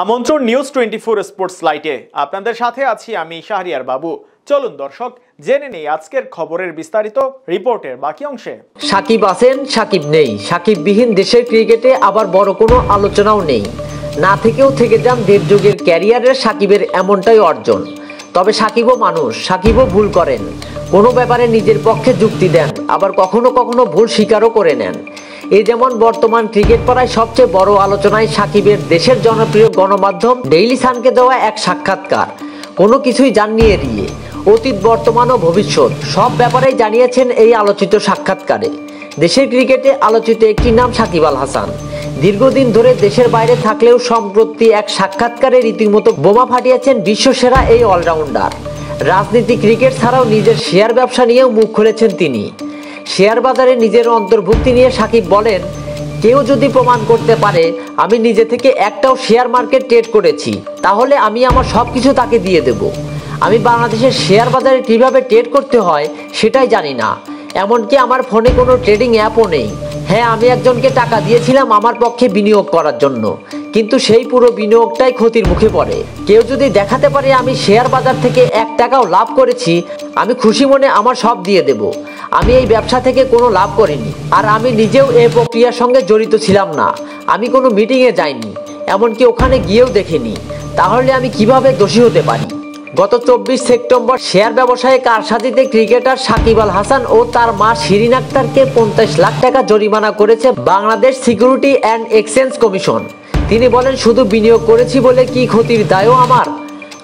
আমন্ত্রণ news 24 sports লাইটে আপনাদের সাথে আছি আমি শাহরিয়ার বাবু। চলুন দর্শক জেনে নেই আজকের খবরের বিস্তারিত রিপোর্টের বাকি অংশে। সাকিব আছেন, সাকিব নেই। সাকিববিহীন দেশের ক্রিকেটে আবার বড় কোনো আলোচনাও নেই। না থেকেও থেকে যান দেড় যুগের ক্যারিয়ারের সাকিবের এমনটাই অর্জন। তবে সাকিবও মানুষ, সাকিবও ভুল করেন। কোনো ব্যাপারে নিজের পক্ষে যুক্তি দেন, আবার কখনো কখনো ভুল স্বীকারও করে নেন। এই যেমন বর্তমান ক্রিকেট পাড়ায় সবচেয়ে বড় আলোচনায় সাকিবের দেশের জনপ্রিয় গণমাধ্যম ডেইলি সানকে দেওয়া এক সাক্ষাৎকার। কোনো কিছুই জাননি এড়িয়ে অতীত, বর্তমান ও ভবিষ্যৎ সব ব্যাপারেই জানিয়েছেন এই আলোচিত সাক্ষাৎকারে। দেশের ক্রিকেটে আলোচিত একটি নাম সাকিব আল হাসান। দীর্ঘদিন ধরে দেশের বাইরে থাকলেও সম্প্রতি এক সাক্ষাৎকারে রীতিমতো বোমা ফাটিয়েছেন বিশ্বসেরা এই অলরাউন্ডার। রাজনীতি, ক্রিকেট ছাড়াও নিজের শেয়ার ব্যবসা নিয়েও মুখ খুলেছেন তিনি। শেয়ার বাজারে নিজের অন্তর্ভুক্তি নিয়ে সাকিব বলেন, কেউ যদি প্রমাণ করতে পারে আমি নিজে থেকে একটাও শেয়ার মার্কেট ট্রেড করেছি, তাহলে আমি আমার সব কিছু তাকে দিয়ে দেব। আমি বাংলাদেশের শেয়ার বাজারে কিভাবে ট্রেড করতে হয় সেটাই জানি না। এমনকি আমার ফোনে কোনো ট্রেডিং অ্যাপও নেই। হ্যাঁ, আমি একজনকে টাকা দিয়েছিলাম আমার পক্ষে বিনিয়োগ করার জন্য, কিন্তু সেই পুরো বিনিয়োগটাই ক্ষতির মুখে পড়ে। কেউ যদি দেখাতে পারে আমি শেয়ার বাজার থেকে 1 টাকাও লাভ করেছি, আমি খুশি মনে আমার সব দিয়ে দেব। আমি এই ব্যবসা থেকে কোনো লাভ করিনি, আর আমি নিজেও এই প্রক্রিয়ার সঙ্গে জড়িত ছিলাম না। আমি কোনো মিটিংয়ে যাইনি, এমনকি ওখানে গিয়েও দেখিনি। তাহলে আমি কিভাবে দোষী হতে পারি? গত 24 সেপ্টেম্বর শেয়ার ব্যবসায়ে কারসাজিতে ক্রিকেটার সাকিব আল হাসান ও তার মা শিরিন আক্তারকে 50 লাখ টাকা জরিমানা করেছে Bangladesh security and exchange commission. তিনি বলেন, শুধু বিনিয়োগ করেছি বলে কি ক্ষতির দায়ও আমার?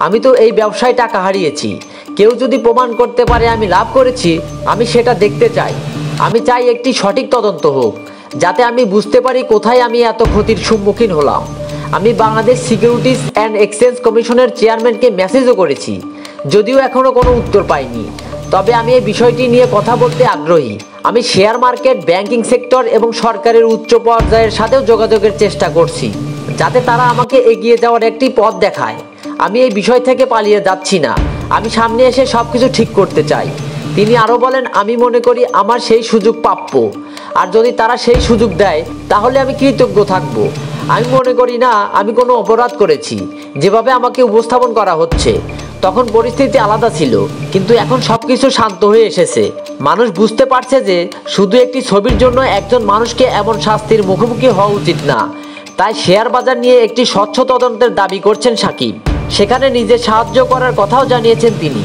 আমি তো এই ব্যবসায় টাকা হারিয়েছি। কেউ যদি প্রমাণ করতে পারে আমি লাভ করেছি, আমি সেটা দেখতে চাই। আমি চাই একটি সঠিক তদন্ত হোক, যাতে আমি বুঝতে পারি কোথায় আমি এত ক্ষতির সম্মুখীন হলাম। আমি বাংলাদেশ সিকিউরিটিজ অ্যান্ড এক্সচেঞ্জ কমিশনের চেয়ারম্যানকে মেসেজও করেছি, যদিও এখনও কোনো উত্তর পাইনি। তবে আমি এই বিষয়টি নিয়ে কথা বলতে আগ্রহী। আমি শেয়ার মার্কেট, ব্যাংকিং সেক্টর এবং সরকারের উচ্চ পর্যায়ের সাথেও যোগাযোগের চেষ্টা করছি, যাতে তারা আমাকে এগিয়ে যাওয়ার একটি পথ দেখায়। আমি এই বিষয় থেকে পালিয়ে যাচ্ছি না, আমি সামনে এসে সব কিছু ঠিক করতে চাই। তিনি আরও বলেন, আমি মনে করি আমার সেই সুযোগ প্রাপ্য, আর যদি তারা সেই সুযোগ দেয় তাহলে আমি কৃতজ্ঞ থাকব। আমি মনে করি না আমি কোনো অপরাধ করেছি। যেভাবে আমাকে উপস্থাপন করা হচ্ছে, তখন পরিস্থিতি আলাদা ছিল, কিন্তু এখন সবকিছু শান্ত হয়ে এসেছে। মানুষ বুঝতে পারছে যে শুধু একটি ছবির জন্য একজন মানুষকে এমন শাস্তির মুখোমুখি হওয়া উচিত না। তাই শেয়ার বাজার নিয়ে একটি স্বচ্ছ তদন্তের দাবি করছেন সাকিব। সেখানে নিজে সাহায্য করার কথাও জানিয়েছেন তিনি।